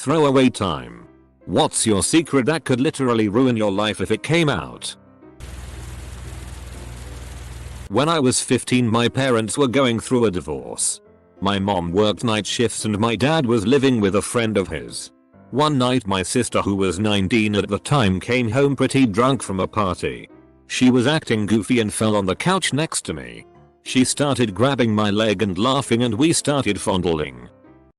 throwaway time. What's your secret that could literally ruin your life if it came out? When I was 15, my parents were going through a divorce. My mom worked night shifts and my dad was living with a friend of his. One night my sister, who was 19 at the time, came home pretty drunk from a party. She was acting goofy and fell on the couch next to me. She started grabbing my leg and laughing, and we started fondling.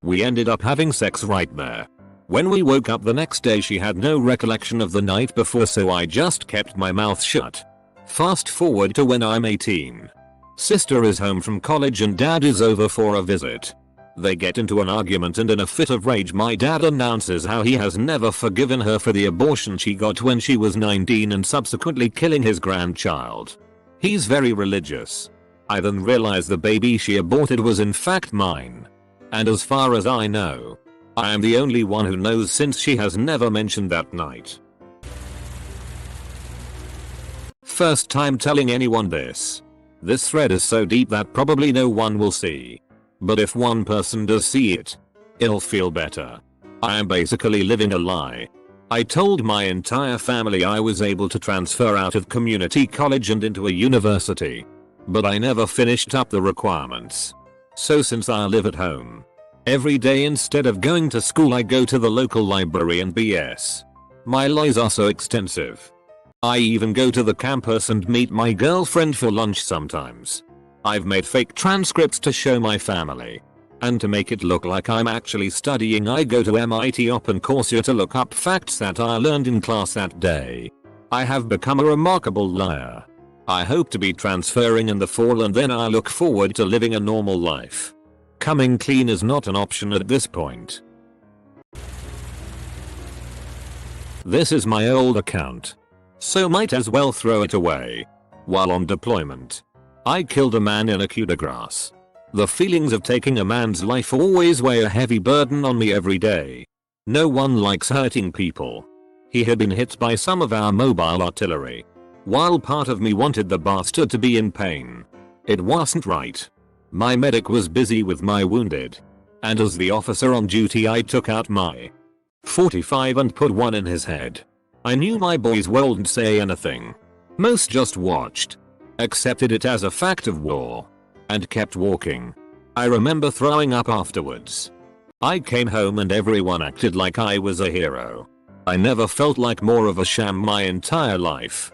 We ended up having sex right there. When we woke up the next day, she had no recollection of the night before, so I just kept my mouth shut. Fast forward to when I'm 18. Sister is home from college and dad is over for a visit. They get into an argument, and in a fit of rage my dad announces how he has never forgiven her for the abortion she got when she was 19 and subsequently killing his grandchild. He's very religious. I then realize the baby she aborted was in fact mine. And as far as I know, I am the only one who knows, since she has never mentioned that night. First time telling anyone this. This thread is so deep that probably no one will see. But if one person does see it, it'll feel better. I am basically living a lie. I told my entire family I was able to transfer out of community college and into a university. But I never finished up the requirements. So since I live at home, every day instead of going to school I go to the local library and BS. My lies are so extensive. I even go to the campus and meet my girlfriend for lunch sometimes. I've made fake transcripts to show my family. And to make it look like I'm actually studying, I go to MIT Open Coursera to look up facts that I learned in class that day. I have become a remarkable liar. I hope to be transferring in the fall, and then I look forward to living a normal life. Coming clean is not an option at this point. This is my old account, so might as well throw it away. While on deployment, I killed a man in a coup de grace. The feelings of taking a man's life always weigh a heavy burden on me every day. No one likes hurting people. He had been hit by some of our mobile artillery. While part of me wanted the bastard to be in pain, it wasn't right. My medic was busy with my wounded, and as the officer on duty I took out my .45 and put one in his head. I knew my boys wouldn't say anything. Most just watched, accepted it as a fact of war, and kept walking. I remember throwing up afterwards. I came home and everyone acted like I was a hero. I never felt like more of a sham my entire life.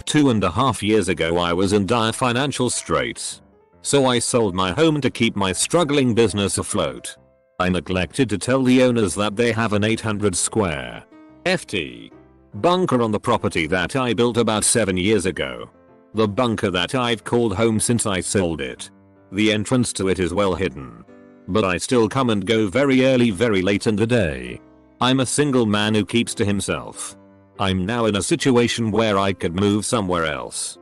2.5 years ago I was in dire financial straits. So I sold my home to keep my struggling business afloat. I neglected to tell the owners that they have an 800 square ft bunker on the property that I built about 7 years ago. The bunker that I've called home since I sold it. The entrance to it is well hidden. But I still come and go very early, very late in the day. I'm a single man who keeps to himself. I'm now in a situation where I could move somewhere else.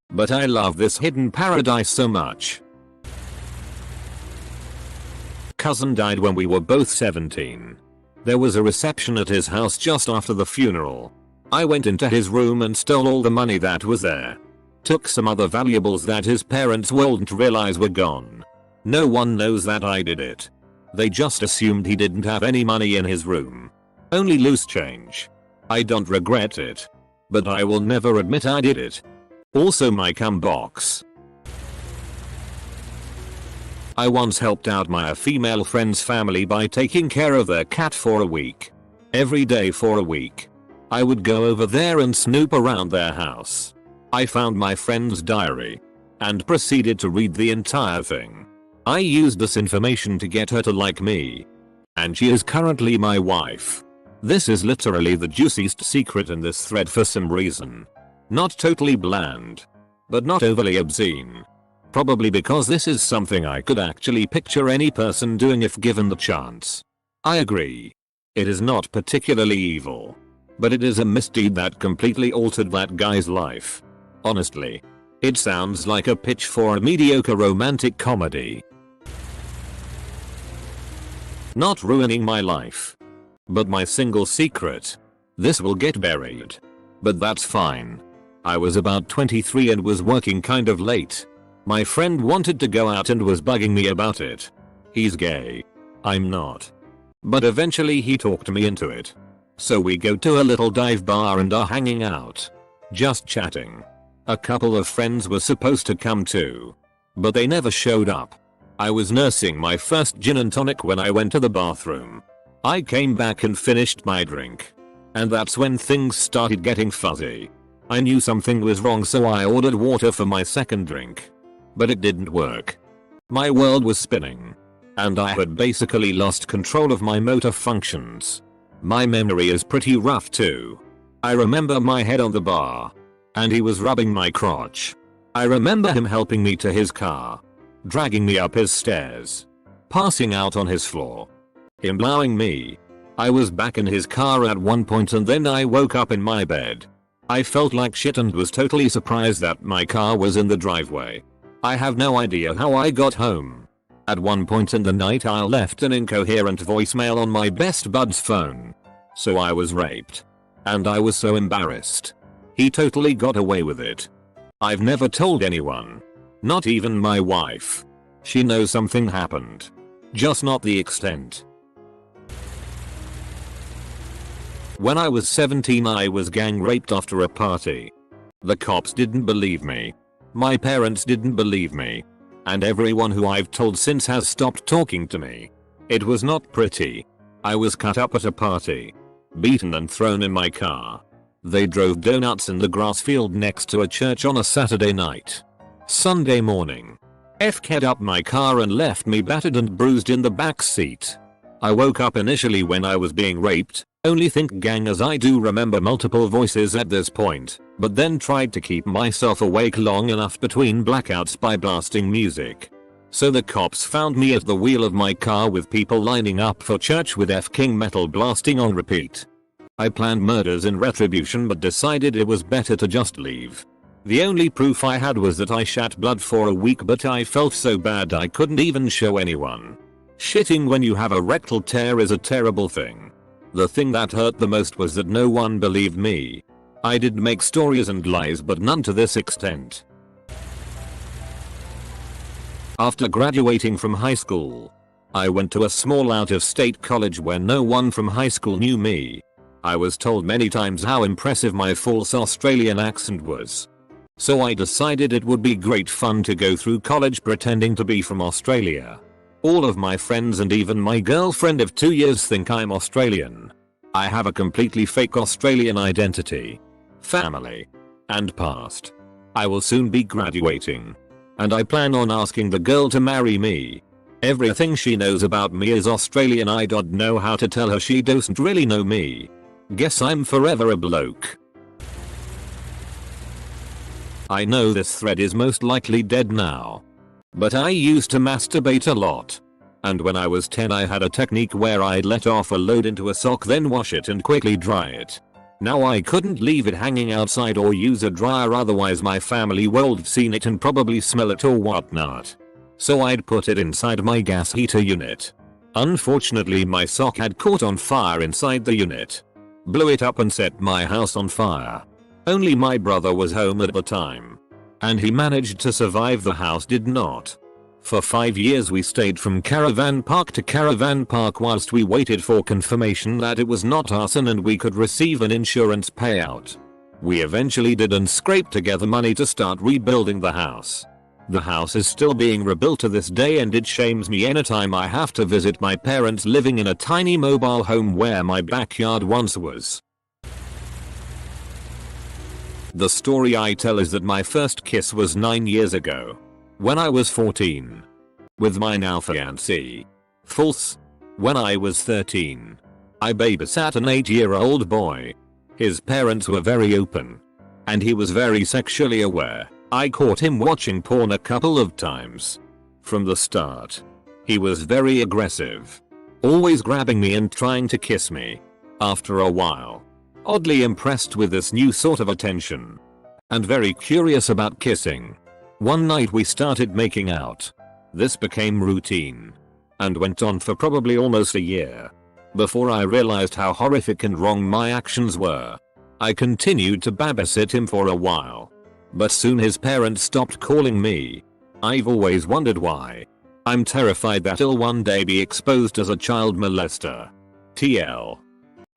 But I love this hidden paradise so much. Cousin died when we were both 17. There was a reception at his house just after the funeral. I went into his room and stole all the money that was there. Took some other valuables that his parents wouldn't realize were gone. No one knows that I did it. They just assumed he didn't have any money in his room. Only loose change. I don't regret it. But I will never admit I did it. Also my cum box. I once helped out my female friend's family by taking care of their cat for a week. Every day for a week. I would go over there and snoop around their house. I found my friend's diary and proceeded to read the entire thing. I used this information to get her to like me. And she is currently my wife. This is literally the juiciest secret in this thread for some reason. Not totally bland, but not overly obscene. Probably because this is something I could actually picture any person doing if given the chance. I agree. It is not particularly evil. But it is a misdeed that completely altered that guy's life. Honestly, it sounds like a pitch for a mediocre romantic comedy. Not ruining my life, but my single secret. This will get buried. But that's fine. I was about 23 and was working kind of late. My friend wanted to go out and was bugging me about it. He's gay. I'm not. But eventually he talked me into it. So we go to a little dive bar and are hanging out. Just chatting. A couple of friends were supposed to come too. But they never showed up. I was nursing my first gin and tonic when I went to the bathroom. I came back and finished my drink. And that's when things started getting fuzzy. I knew something was wrong, so I ordered water for my second drink. But it didn't work. My world was spinning. And I had basically lost control of my motor functions. My memory is pretty rough too. I remember my head on the bar. And he was rubbing my crotch. I remember him helping me to his car. Dragging me up his stairs. Passing out on his floor. Him blowing me. I was back in his car at one point and then I woke up in my bed. I felt like shit and was totally surprised that my car was in the driveway. I have no idea how I got home. At one point in the night I left an incoherent voicemail on my best bud's phone. So I was raped. And I was so embarrassed. He totally got away with it. I've never told anyone. Not even my wife. She knows something happened. Just not the extent. When I was 17 I was gang raped after a party. The cops didn't believe me. My parents didn't believe me. And everyone who I've told since has stopped talking to me. It was not pretty. I was cut up at a party. Beaten and thrown in my car. They drove donuts in the grass field next to a church on a Saturday night. Sunday morning. F-ked up my car and left me battered and bruised in the back seat. I woke up initially when I was being raped, only think gang as I do remember multiple voices at this point, but then tried to keep myself awake long enough between blackouts by blasting music. So the cops found me at the wheel of my car with people lining up for church with F-king metal blasting on repeat. I planned murders in retribution but decided it was better to just leave. The only proof I had was that I shat blood for a week but I felt so bad I couldn't even show anyone. Shitting when you have a rectal tear is a terrible thing. The thing that hurt the most was that no one believed me. I did make stories and lies but none to this extent. After graduating from high school, I went to a small out-of-state college where no one from high school knew me. I was told many times how impressive my false Australian accent was. So I decided it would be great fun to go through college pretending to be from Australia. All of my friends and even my girlfriend of 2 years think I'm Australian. I have a completely fake Australian identity, family, and past. I will soon be graduating. And I plan on asking the girl to marry me. Everything she knows about me is Australian. I don't know how to tell her she doesn't really know me. Guess I'm forever a bloke. I know this thread is most likely dead now. But I used to masturbate a lot. And when I was 10 I had a technique where I'd let off a load into a sock then wash it and quickly dry it. Now I couldn't leave it hanging outside or use a dryer, otherwise my family would have seen it and probably smell it or whatnot. So I'd put it inside my gas heater unit. Unfortunately my sock had caught on fire inside the unit. Blew it up and set my house on fire. Only my brother was home at the time. And he managed to survive, the house did not. For 5 years we stayed from caravan park to caravan park whilst we waited for confirmation that it was not arson and we could receive an insurance payout. We eventually did and scraped together money to start rebuilding the house. The house is still being rebuilt to this day and it shames me anytime I have to visit my parents living in a tiny mobile home where my backyard once was. The story I tell is that my first kiss was 9 years ago. When I was 14. With my now fiancée. False. When I was 13. I babysat an 8-year-old boy. His parents were very open. And he was very sexually aware. I caught him watching porn a couple of times. From the start. He was very aggressive. Always grabbing me and trying to kiss me. After a while. Oddly impressed with this new sort of attention. And very curious about kissing. One night we started making out. This became routine. And went on for probably almost a year. Before I realized how horrific and wrong my actions were. I continued to babysit him for a while. But soon his parents stopped calling me. I've always wondered why. I'm terrified that I'll one day be exposed as a child molester. TL.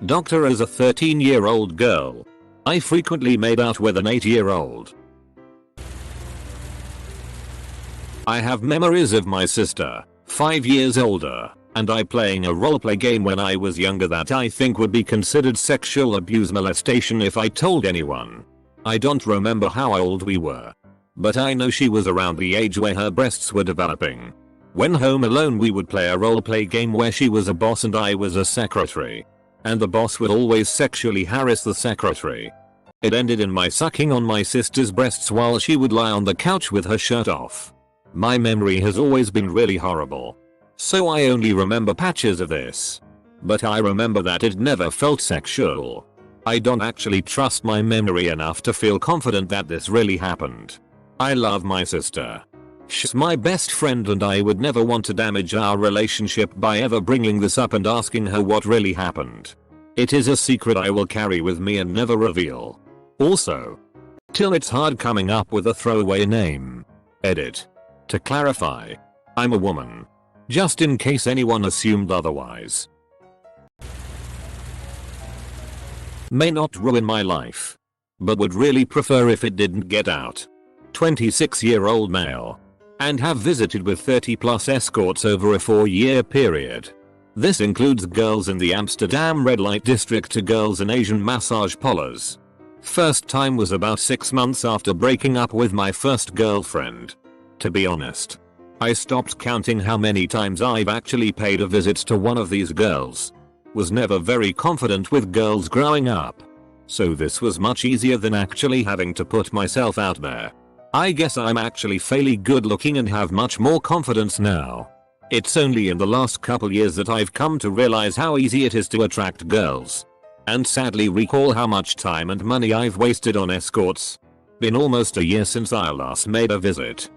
Doctor as a 13-year-old girl. I frequently made out with an 8-year-old. I have memories of my sister, 5 years older, and I playing a roleplay game when I was younger that I think would be considered sexual abuse molestation if I told anyone. I don't remember how old we were, but I know she was around the age where her breasts were developing. When home alone we would play a roleplay game where she was a boss and I was a secretary. And the boss would always sexually harass the secretary. It ended in my sucking on my sister's breasts while she would lie on the couch with her shirt off. My memory has always been really horrible, so I only remember patches of this. But I remember that it never felt sexual. I don't actually trust my memory enough to feel confident that this really happened. I love my sister. She's my best friend and I would never want to damage our relationship by ever bringing this up and asking her what really happened. It is a secret I will carry with me and never reveal. Also, till it's hard coming up with a throwaway name. Edit. To clarify, I'm a woman. Just in case anyone assumed otherwise. May not ruin my life, but would really prefer if it didn't get out. 26-year-old male. And have visited with 30 plus escorts over a 4-year period. This includes girls in the Amsterdam red light district to girls in Asian massage parlors. First time was about 6 months after breaking up with my first girlfriend. To be honest, I stopped counting how many times I've actually paid a visit to one of these girls. Was never very confident with girls growing up, so this was much easier than actually having to put myself out there. I guess I'm actually fairly good looking and have much more confidence now. It's only in the last couple years that I've come to realize how easy it is to attract girls. And sadly recall how much time and money I've wasted on escorts. Been almost a year since I last made a visit.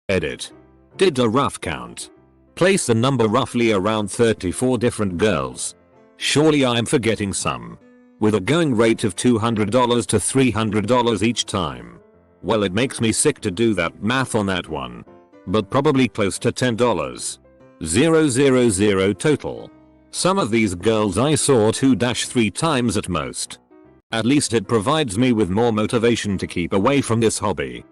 Edit. Did a rough count. Place the number roughly around 34 different girls. Surely I'm forgetting some. With a going rate of $200 to $300 each time. Well, it makes me sick to do that math on that one. But probably close to $10. 000 total. Some of these girls I saw 2-3 times at most. At least it provides me with more motivation to keep away from this hobby.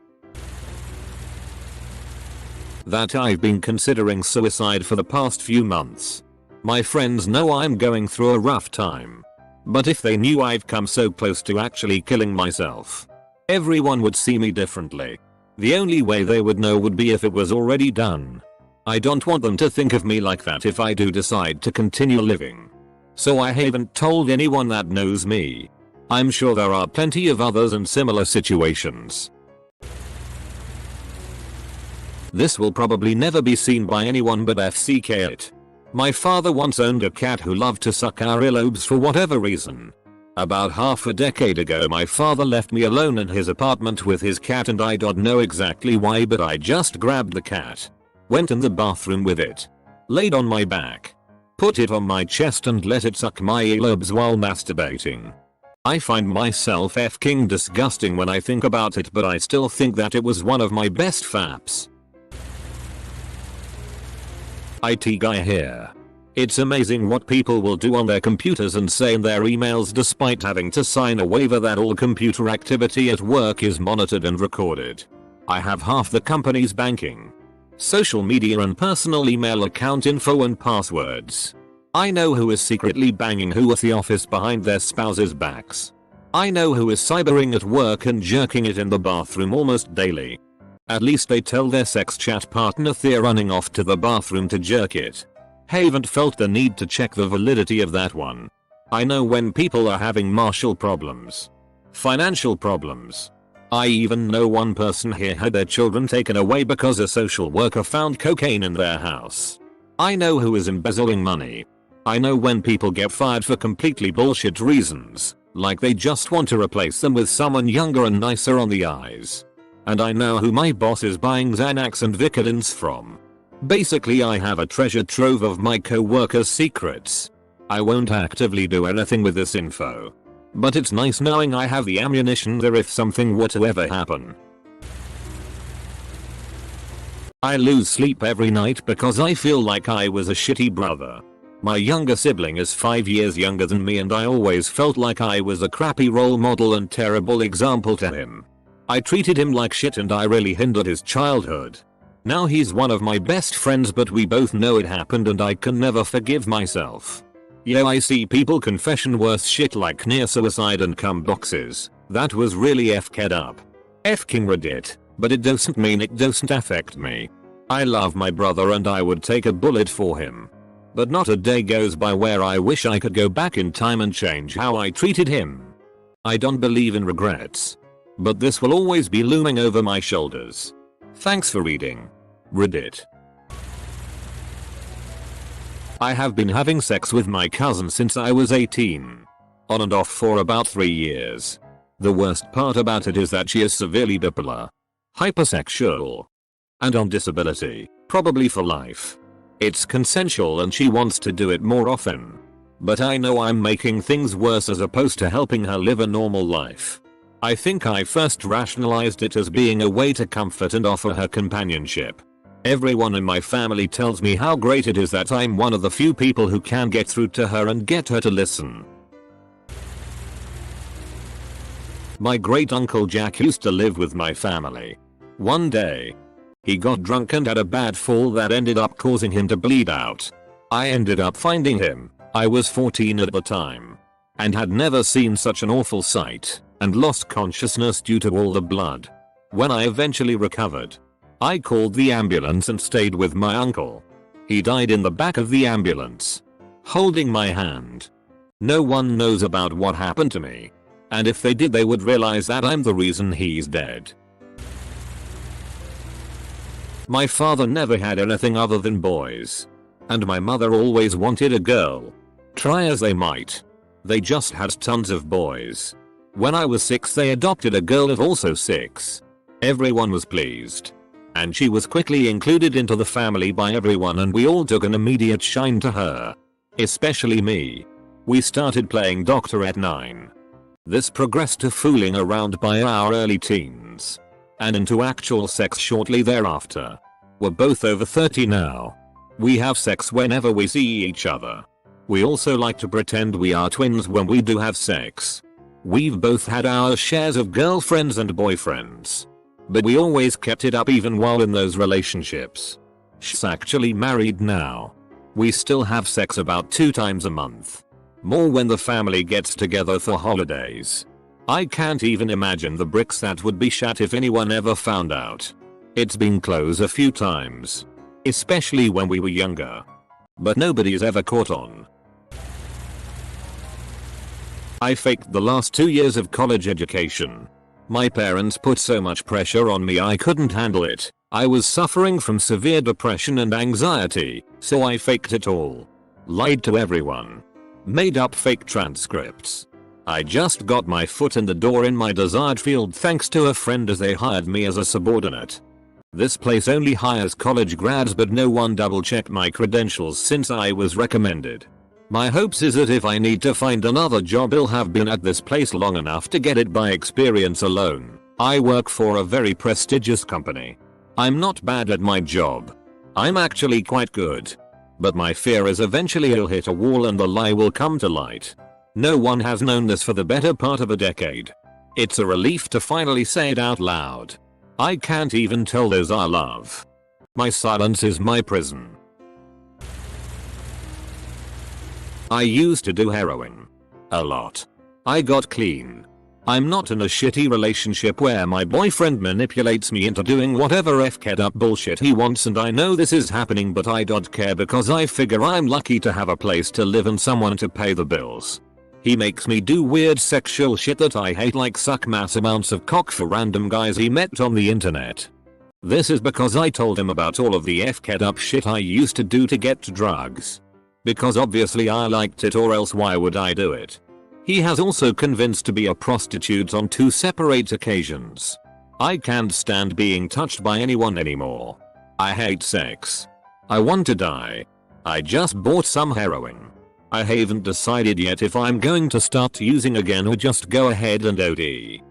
That I've been considering suicide for the past few months. My friends know I'm going through a rough time. But if they knew I've come so close to actually killing myself, everyone would see me differently. The only way they would know would be if it was already done. I don't want them to think of me like that if I do decide to continue living. So I haven't told anyone that knows me. I'm sure there are plenty of others in similar situations. This will probably never be seen by anyone but FCK it. My father once owned a cat who loved to suck our earlobes for whatever reason. About half a decade ago my father left me alone in his apartment with his cat and I don't know exactly why, but I just grabbed the cat, went in the bathroom with it, laid on my back, put it on my chest and let it suck my earlobes while masturbating. I find myself f***ing disgusting when I think about it, but I still think that it was one of my best faps. IT guy here. It's amazing what people will do on their computers and say in their emails despite having to sign a waiver that all computer activity at work is monitored and recorded. I have half the company's banking, social media and personal email account info and passwords. I know who is secretly banging who at the office behind their spouses' backs. I know who is cybering at work and jerking it in the bathroom almost daily. At least they tell their sex chat partner they're running off to the bathroom to jerk it. Haven't felt the need to check the validity of that one. I know when people are having marital problems, financial problems. I even know one person here had their children taken away because a social worker found cocaine in their house. I know who is embezzling money. I know when people get fired for completely bullshit reasons, like they just want to replace them with someone younger and nicer on the eyes. And I know who my boss is buying Xanax and Vicodins from. Basically I have a treasure trove of my co-workers' secrets. I won't actively do anything with this info, but it's nice knowing I have the ammunition there if something were to ever happen. I lose sleep every night because I feel like I was a shitty brother. My younger sibling is 5 years younger than me and I always felt like I was a crappy role model and terrible example to him. I treated him like shit and I really hindered his childhood. Now he's one of my best friends but we both know it happened and I can never forgive myself. Yo, I see people confession worse shit like near suicide and cum boxes. That was really f-ked up. F-king Reddit, but it doesn't mean it doesn't affect me. I love my brother and I would take a bullet for him. But not a day goes by where I wish I could go back in time and change how I treated him. I don't believe in regrets. But this will always be looming over my shoulders. Thanks for reading. Reddit. I have been having sex with my cousin since I was 18. On and off for about 3 years. The worst part about it is that she is severely bipolar, hypersexual, and on disability, probably for life. It's consensual and she wants to do it more often. But I know I'm making things worse as opposed to helping her live a normal life. I think I first rationalized it as being a way to comfort and offer her companionship. Everyone in my family tells me how great it is that I'm one of the few people who can get through to her and get her to listen. My great uncle Jack used to live with my family. One day, he got drunk and had a bad fall that ended up causing him to bleed out. I ended up finding him. I was 14 at the time and had never seen such an awful sight and lost consciousness due to all the blood. When I eventually recovered, I called the ambulance and stayed with my uncle. He died in the back of the ambulance, holding my hand. No one knows about what happened to me. And if they did they would realize that I'm the reason he's dead. My father never had anything other than boys. And my mother always wanted a girl. Try as they might, they just had tons of boys. When I was 6 they adopted a girl of also 6. Everyone was pleased. And she was quickly included into the family by everyone and we all took an immediate shine to her. Especially me. We started playing doctor at 9. This progressed to fooling around by our early teens. And into actual sex shortly thereafter. We're both over 30 now. We have sex whenever we see each other. We also like to pretend we are twins when we do have sex. We've both had our shares of girlfriends and boyfriends. But we always kept it up even while in those relationships. She's actually married now. We still have sex about 2 times a month. More when the family gets together for holidays. I can't even imagine the bricks that would be shat if anyone ever found out. It's been close a few times. Especially when we were younger. But nobody's ever caught on. I faked the last 2 years of college education. My parents put so much pressure on me I couldn't handle it. I was suffering from severe depression and anxiety, so I faked it all. Lied to everyone. Made up fake transcripts. I just got my foot in the door in my desired field thanks to a friend as they hired me as a subordinate. This place only hires college grads but no one double checked my credentials since I was recommended. My hopes is that if I need to find another job I'll have been at this place long enough to get it by experience alone. I work for a very prestigious company. I'm not bad at my job. I'm actually quite good. But my fear is eventually I'll hit a wall and the lie will come to light. No one has known this for the better part of a decade. It's a relief to finally say it out loud. I can't even tell those I love. My silence is my prison. I used to do heroin. A lot. I got clean. I'm not in a shitty relationship where my boyfriend manipulates me into doing whatever f-ked up bullshit he wants and I know this is happening but I don't care because I figure I'm lucky to have a place to live and someone to pay the bills. He makes me do weird sexual shit that I hate like suck mass amounts of cock for random guys he met on the internet. This is because I told him about all of the f-ked up shit I used to do to get drugs. Because obviously I liked it or else why would I do it? He has also convinced to be a prostitute on 2 separate occasions. I can't stand being touched by anyone anymore. I hate sex. I want to die. I just bought some heroin. I haven't decided yet if I'm going to start using again or just go ahead and OD.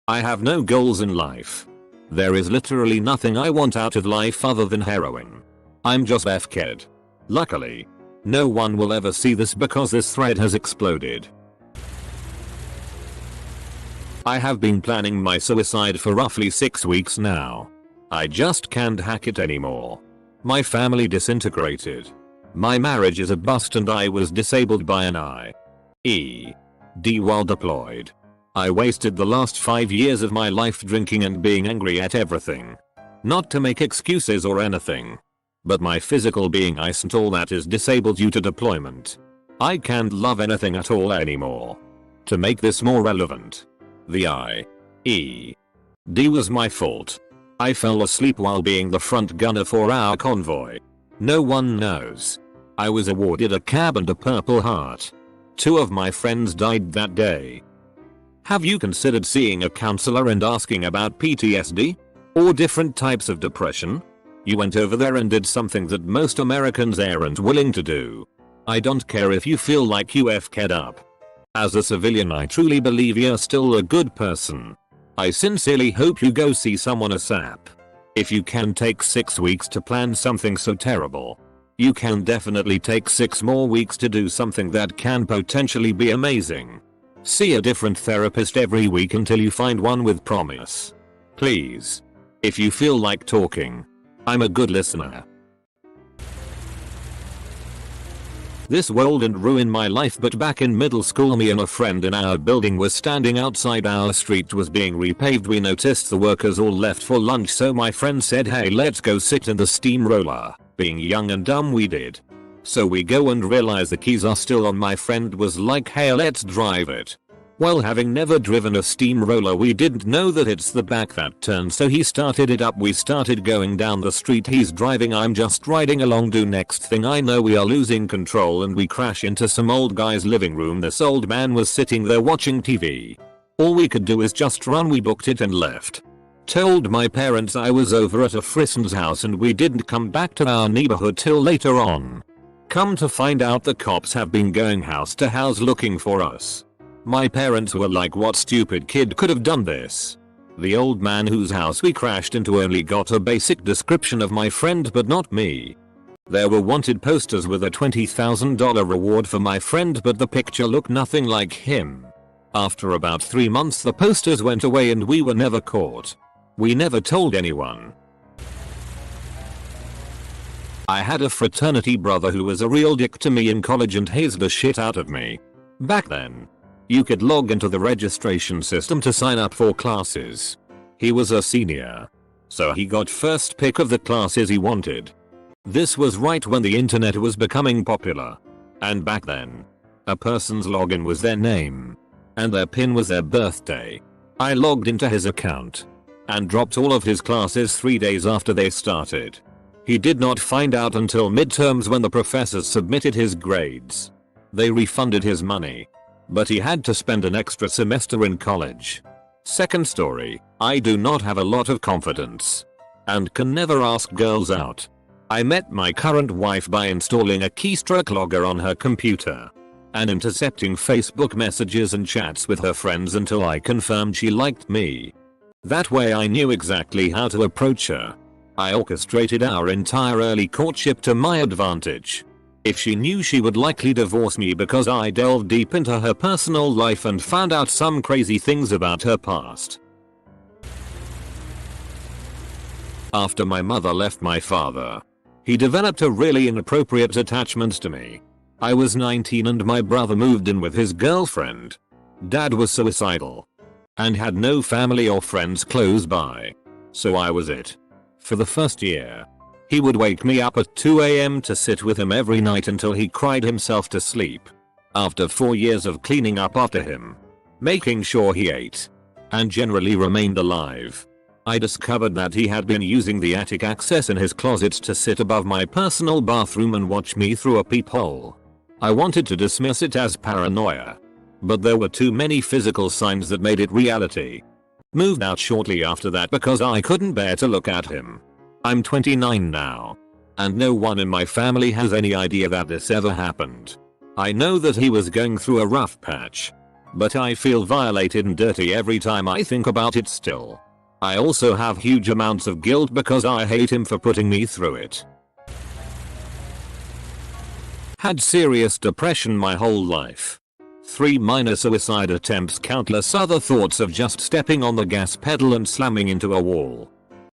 I have no goals in life. There is literally nothing I want out of life other than heroin. I'm just F-kid. Luckily, no one will ever see this because this thread has exploded. I have been planning my suicide for roughly 6 weeks now. I just can't hack it anymore. My family disintegrated. My marriage is a bust and I was disabled by an IED while deployed. I wasted the last 5 years of my life drinking and being angry at everything. Not to make excuses or anything, but my physical being isn't all that is disabled due to deployment. I can't love anything at all anymore. To make this more relevant, the IED was my fault. I fell asleep while being the front gunner for our convoy. No one knows. I was awarded a cab and a Purple Heart. 2 of my friends died that day. Have you considered seeing a counselor and asking about PTSD? Or different types of depression? You went over there and did something that most Americans aren't willing to do. I don't care if you feel like you F-ked up. As a civilian, I truly believe you're still a good person. I sincerely hope you go see someone ASAP. If you can take 6 weeks to plan something so terrible, you can definitely take 6 more weeks to do something that can potentially be amazing. See a different therapist every week until you find one with promise. Please. If you feel like talking, I'm a good listener. This world and ruined my life, but back in middle school me and a friend in our building was standing outside our street was being repaved. We noticed the workers all left for lunch, so my friend said, hey, let's go sit in the steamroller. Being young and dumb, we did. So we go and realize the keys are still on. My friend was like, hey, let's drive it. Well, having never driven a steamroller, we didn't know that it's the back that turns, so he started it up. We started going down the street. He's driving, I'm just riding along. Next thing I know, we are losing control and we crash into some old guy's living room. This old man was sitting there watching TV. All we could do is just run. We booked it and left. Told my parents I was over at a friend's house and we didn't come back to our neighborhood till later on. Come to find out, the cops have been going house to house looking for us. My parents were like, what stupid kid could have done this? The old man whose house we crashed into only got a basic description of my friend but not me. There were wanted posters with a $20,000 reward for my friend, but the picture looked nothing like him. After about 3 months the posters went away and we were never caught. We never told anyone. I had a fraternity brother who was a real dick to me in college and hazed the shit out of me. Back then, you could log into the registration system to sign up for classes. He was a senior, so he got first pick of the classes he wanted. This was right when the internet was becoming popular. And back then, a person's login was their name, and their PIN was their birthday. I logged into his account and dropped all of his classes 3 days after they started. He did not find out until midterms when the professors submitted his grades. They refunded his money, but he had to spend an extra semester in college. Second story, I do not have a lot of confidence and can never ask girls out. I met my current wife by installing a keystroke logger on her computer and intercepting Facebook messages and chats with her friends until I confirmed she liked me. That way I knew exactly how to approach her. I orchestrated our entire early courtship to my advantage. If she knew, she would likely divorce me because I delved deep into her personal life and found out some crazy things about her past. After my mother left my father, he developed a really inappropriate attachment to me. I was 19 and my brother moved in with his girlfriend. Dad was suicidal and had no family or friends close by, so I was it. For the first year, he would wake me up at 2 AM to sit with him every night until he cried himself to sleep. After 4 years of cleaning up after him, making sure he ate, and generally remained alive, I discovered that he had been using the attic access in his closet to sit above my personal bathroom and watch me through a peephole. I wanted to dismiss it as paranoia, but there were too many physical signs that made it reality. Moved out shortly after that because I couldn't bear to look at him. I'm 29 now, and no one in my family has any idea that this ever happened. I know that he was going through a rough patch, but I feel violated and dirty every time I think about it still. I also have huge amounts of guilt because I hate him for putting me through it. Had serious depression my whole life. 3 minor suicide attempts, countless other thoughts of just stepping on the gas pedal and slamming into a wall.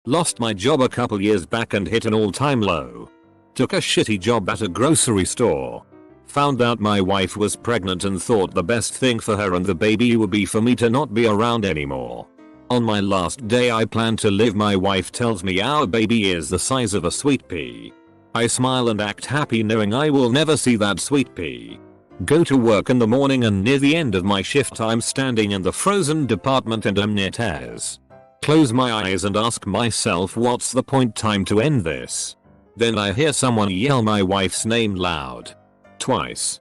Lost my job a couple years back and hit an all-time low. Took a shitty job at a grocery store. Found out my wife was pregnant and thought the best thing for her and the baby would be for me to not be around anymore. On my last day I plan to live, my wife tells me our baby is the size of a sweet pea. I smile and act happy knowing I will never see that sweet pea. Go to work in the morning and near the end of my shift I'm standing in the frozen department and am near tears. Close my eyes and ask myself what's the point, time to end this. Then I hear someone yell my wife's name loud. Twice.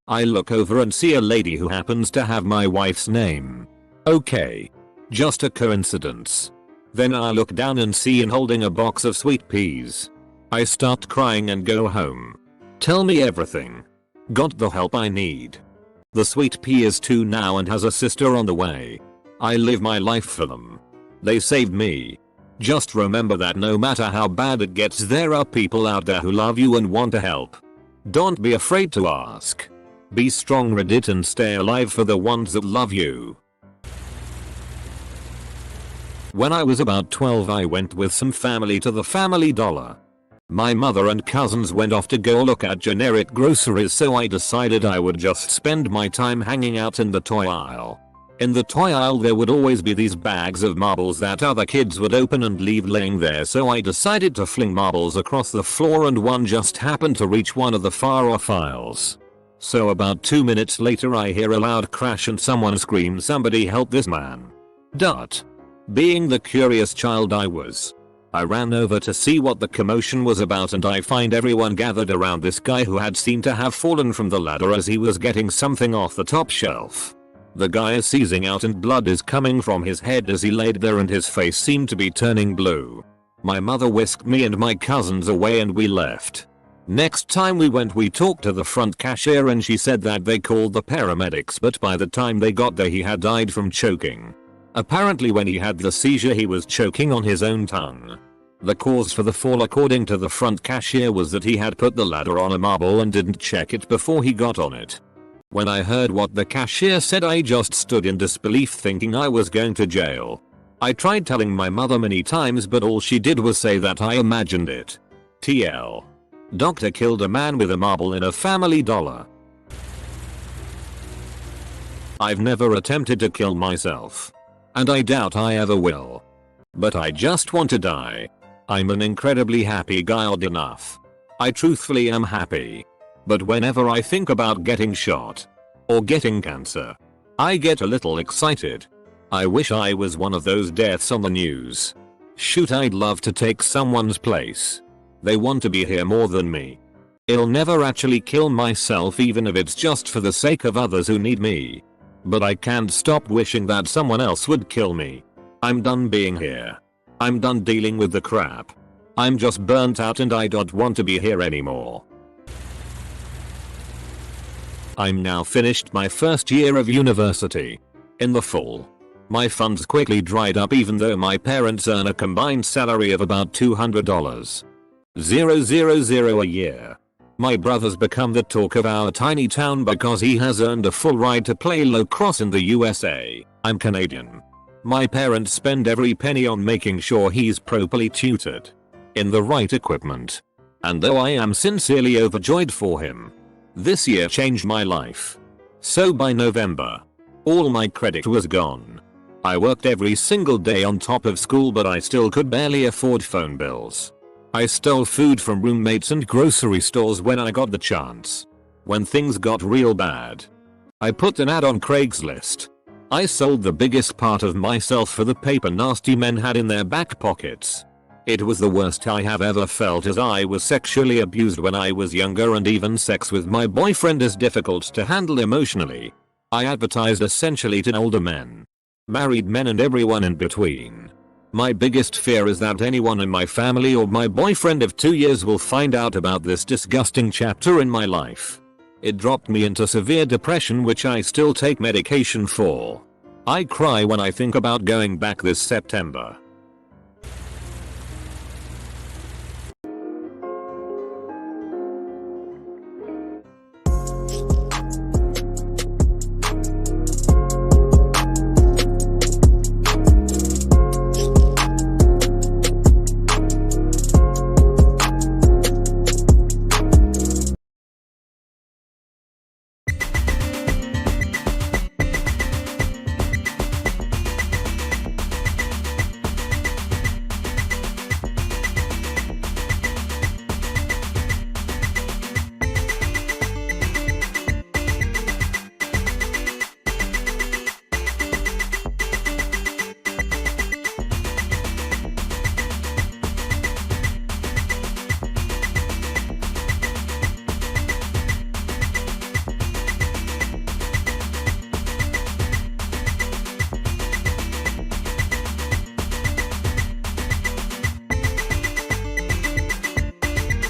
I look over and see a lady who happens to have my wife's name. Okay. Just a coincidence. Then I look down and see him holding a box of sweet peas. I start crying and go home. Tell me everything. Got the help I need. The sweet pea is 2 now and has a sister on the way. I live my life for them. They saved me. Just remember that no matter how bad it gets, there are people out there who love you and want to help. Don't be afraid to ask. Be strong, Reddit, and stay alive for the ones that love you. When I was about 12 I went with some family to the Family Dollar. My mother and cousins went off to go look at generic groceries, so I decided I would just spend my time hanging out in the toy aisle. In the toy aisle there would always be these bags of marbles that other kids would open and leave laying there, so I decided to fling marbles across the floor and one just happened to reach one of the far off aisles. So about 2 minutes later I hear a loud crash and someone scream, "Somebody help this man." Being the curious child I was, I ran over to see what the commotion was about and I find everyone gathered around this guy who had seemed to have fallen from the ladder as he was getting something off the top shelf. The guy is seizing out and blood is coming from his head as he laid there and his face seemed to be turning blue. My mother whisked me and my cousins away and we left. Next time we went we talked to the front cashier and she said that they called the paramedics, but by the time they got there he had died from choking. Apparently when he had the seizure he was choking on his own tongue. The cause for the fall according to the front cashier was that he had put the ladder on a marble and didn't check it before he got on it. When I heard what the cashier said I just stood in disbelief thinking I was going to jail. I tried telling my mother many times but all she did was say that I imagined it. TL. Doctor killed a man with a marble in a Family Dollar. I've never attempted to kill myself. And I doubt I ever will. But I just want to die. I'm an incredibly happy guy, odd enough. I truthfully am happy. But whenever I think about getting shot or getting cancer, I get a little excited. I wish I was one of those deaths on the news. Shoot, I'd love to take someone's place. They want to be here more than me. I'll never actually kill myself even if it's just for the sake of others who need me. But I can't stop wishing that someone else would kill me. I'm done being here. I'm done dealing with the crap. I'm just burnt out and I don't want to be here anymore. I'm now finished my first year of university. In the fall, my funds quickly dried up even though my parents earn a combined salary of about $200,000 a year. My brother's become the talk of our tiny town because he has earned a full ride to play lacrosse in the USA. I'm Canadian. My parents spend every penny on making sure he's properly tutored, in the right equipment. And though I am sincerely overjoyed for him, this year changed my life. So by November, all my credit was gone. I worked every single day on top of school but I still could barely afford phone bills. I stole food from roommates and grocery stores when I got the chance. When things got real bad, I put an ad on Craigslist. I sold the biggest part of myself for the paper nasty men had in their back pockets. It was the worst I have ever felt as I was sexually abused when I was younger and even sex with my boyfriend is difficult to handle emotionally. I advertised essentially to older men, married men and everyone in between. My biggest fear is that anyone in my family or my boyfriend of 2 years will find out about this disgusting chapter in my life. It dropped me into severe depression which I still take medication for. I cry when I think about going back this September.